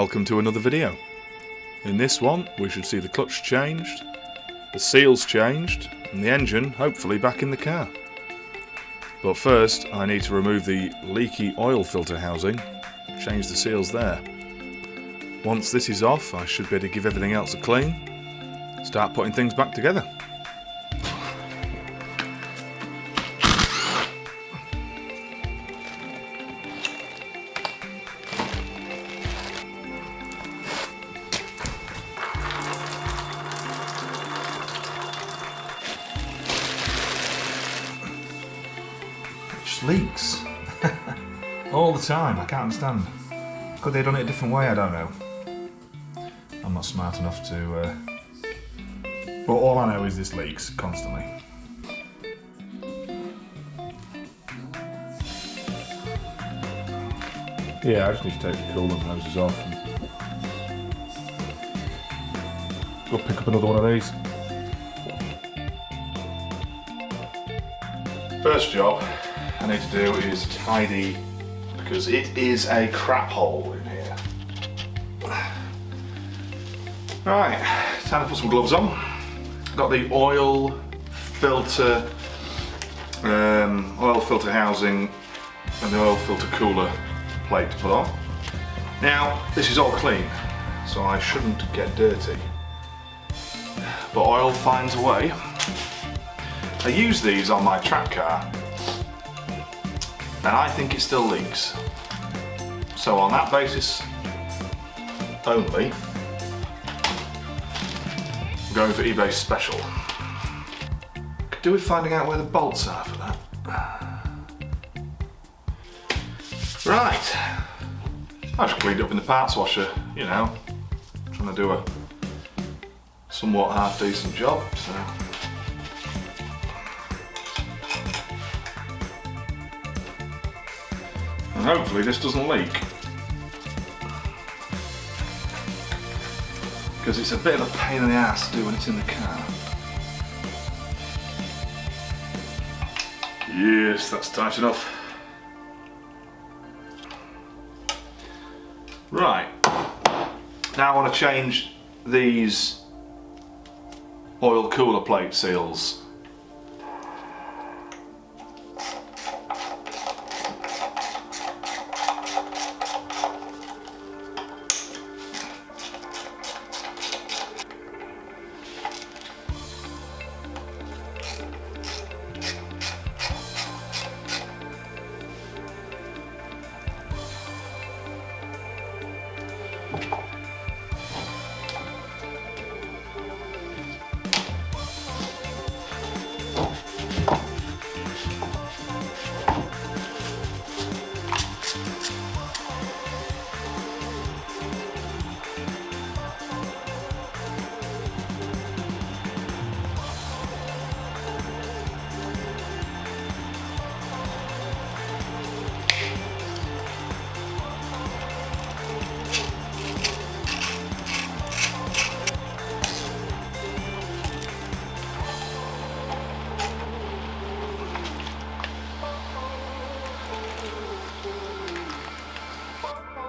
welcome to another video. In this one we should see the clutch changed, the seals changed, and the engine hopefully back in the car. But first I need to remove the leaky oil filter housing, change the seals there. Once this is off I should be able to give everything else a clean, start putting things back together. Leaks all the time. I can't understand. Could they have done it a different way? I don't know. I'm not smart enough to. But all I know is this leaks constantly. Yeah, I just need to take the coolant hoses off and go pick up another one of these. First job I need to do is tidy, because it is a crap hole in here. Right, time to put some gloves on. Got the oil filter housing and the oil filter cooler plate to put on. Now this is all clean, so I shouldn't get dirty, but oil finds a way. I use these on my track car, and I think it still leaks. So on that basis only, I'm going for eBay special. Could do with finding out where the bolts are for that. Right, I just cleaned up in the parts washer, you know, trying to do a somewhat half decent job, so. And hopefully this doesn't leak, because it's a bit of a pain in the ass to do when it's in the car. Yes, that's tight enough. Right, now I want to change these oil cooler plate seals.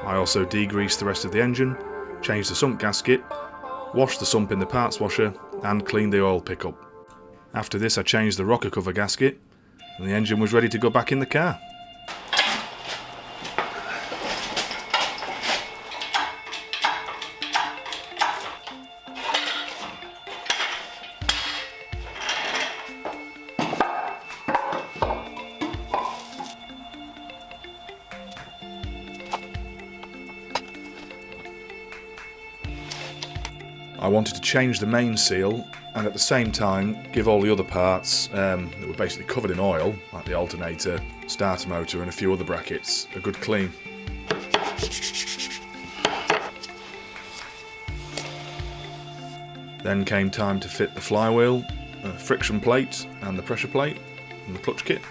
I also degreased the rest of the engine, changed the sump gasket, washed the sump in the parts washer and cleaned the oil pickup. After this I changed the rocker cover gasket and the engine was ready to go back in the car. I wanted to change the main seal and at the same time give all the other parts that were basically covered in oil, like the alternator, starter motor and a few other brackets, a good clean. Then came time to fit the flywheel, friction plate and the pressure plate and the clutch kit.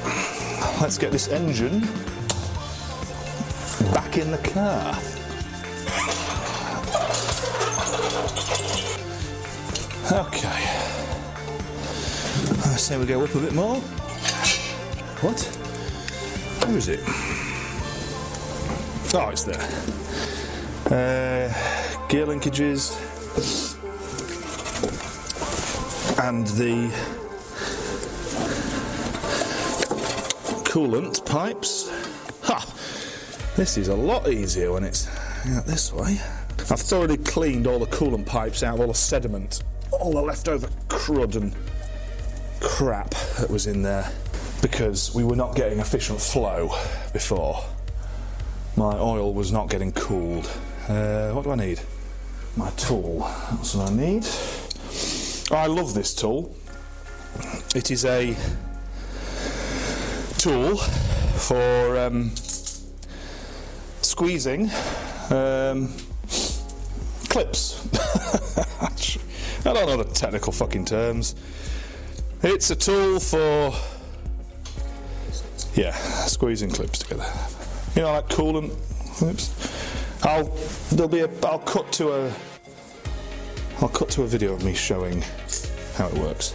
Right, let's get this engine back in the car. Okay. I say we go up a bit more. What? Where is it? Oh, it's there. Gear linkages and the coolant pipes. Ha! This is a lot easier when it's out this way. I've thoroughly cleaned all the coolant pipes out of all the sediment, all the leftover crud and crap that was in there, because we were not getting efficient flow before. My oil was not getting cooled. What do I need? My tool. That's what I need. I love this tool. It is a tool for squeezing clips. I don't know the technical fucking terms. It's a tool for, yeah, squeezing clips together. You know, like coolant clips. I'll cut to a video of me showing how it works.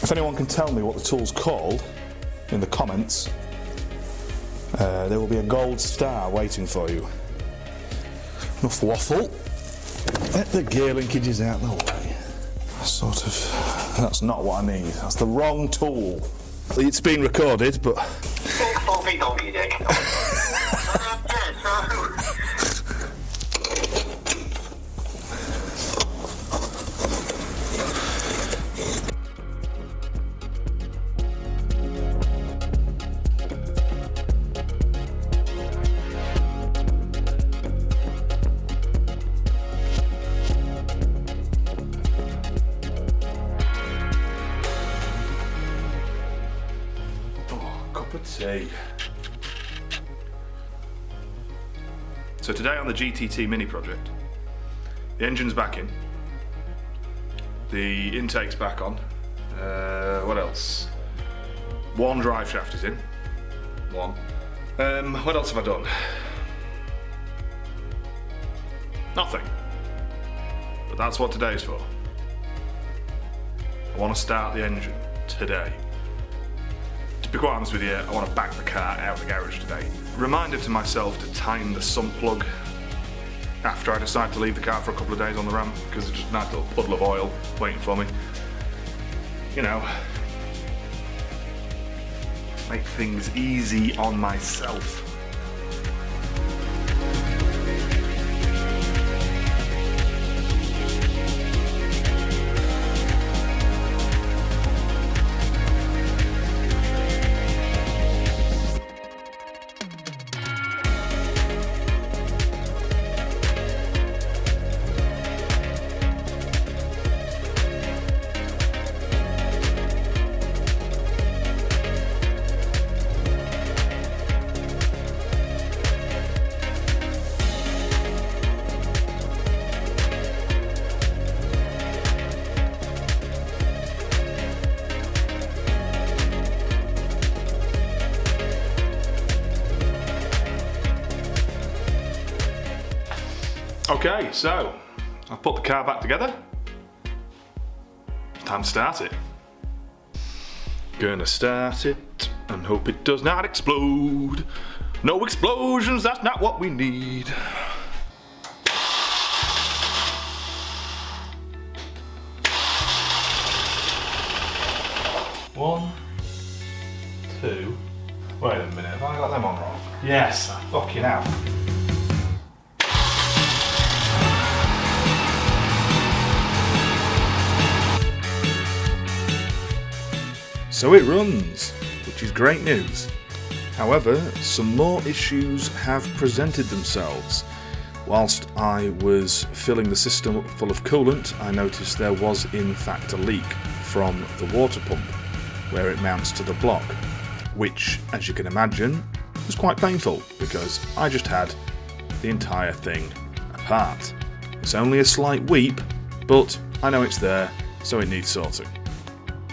If anyone can tell me what the tool's called in the comments, there will be a gold star waiting for you. Enough waffle. Let the gear linkages out of the way. That's not what I need. That's the wrong tool. It's been recorded, but... tea. So today on the GTT mini project, the engine's back in, the intake's back on, what else? One drive shaft is in, one. What else have I done? Nothing. But that's what today's for. I want to start the engine today. To be quite honest with you, I want to back the car out of the garage today. Reminder to myself to tighten the sump plug after I decide to leave the car for a couple of days on the ramp, because there's just a nice little puddle of oil waiting for me. You know, make things easy on myself. Okay, so I've put the car back together. Time to start it. Gonna start it and hope it does not explode. No explosions, that's not what we need. One, two. Wait a minute, have I got them on wrong? Yes, I fucking have. So it runs, which is great news. However, some more issues have presented themselves. Whilst I was filling the system up full of coolant, I noticed there was in fact a leak from the water pump, where it mounts to the block, which, as you can imagine, was quite painful because I just had the entire thing apart. It's only a slight weep, but I know it's there, so it needs sorting.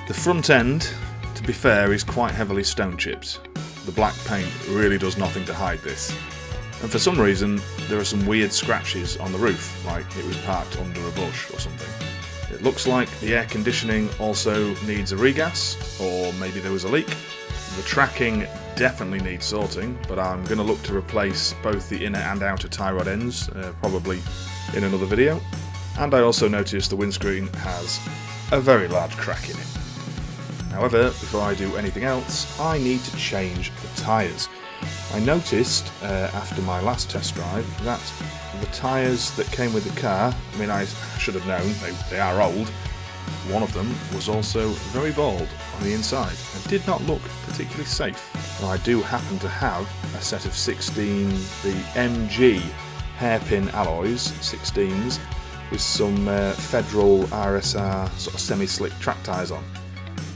The front end, to to be fair, is quite heavily stone chipped. The black paint really does nothing to hide this. And for some reason, there are some weird scratches on the roof, like it was parked under a bush or something. It looks like the air conditioning also needs a regas, or maybe there was a leak. The tracking definitely needs sorting, but I'm going to look to replace both the inner and outer tie rod ends, probably in another video. And I also noticed the windscreen has a very large crack in it. However, before I do anything else, I need to change the tyres. I noticed after my last test drive that the tyres that came with the car, I mean, I should have known, they are old. One of them was also very bald on the inside and did not look particularly safe. Now, I do happen to have a set of 16, the MG hairpin alloys, 16s, with some Federal RSR sort of semi-slick track tyres on.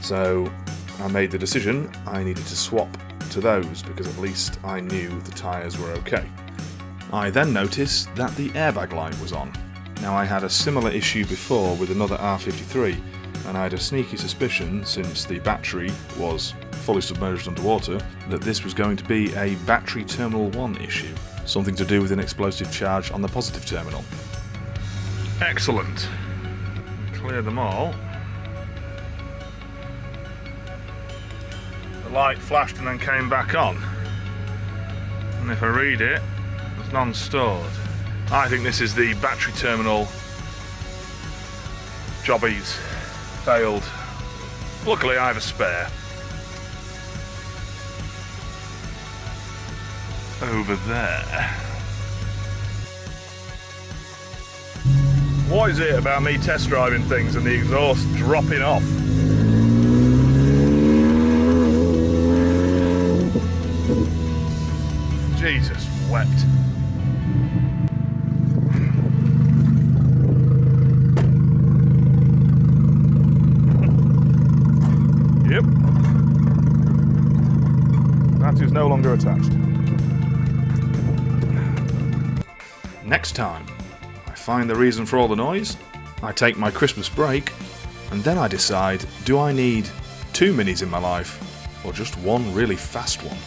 So I made the decision I needed to swap to those because at least I knew the tyres were okay. I then noticed that the airbag light was on. Now, I had a similar issue before with another R53, and I had a sneaky suspicion, since the battery was fully submerged underwater, that this was going to be a battery terminal 1 issue, something to do with an explosive charge on the positive terminal. Excellent. Clear them all. The light flashed and then came back on. And if I read it, it's non-stored. I think this is the battery terminal. Jobbies failed. Luckily I have a spare. Over there. What is it about me test driving things and the exhaust dropping off? Jesus wept. Yep. That is no longer attached. Next time, I find the reason for all the noise, I take my Christmas break, and then I decide, do I need 2 minis in my life, or just one really fast one?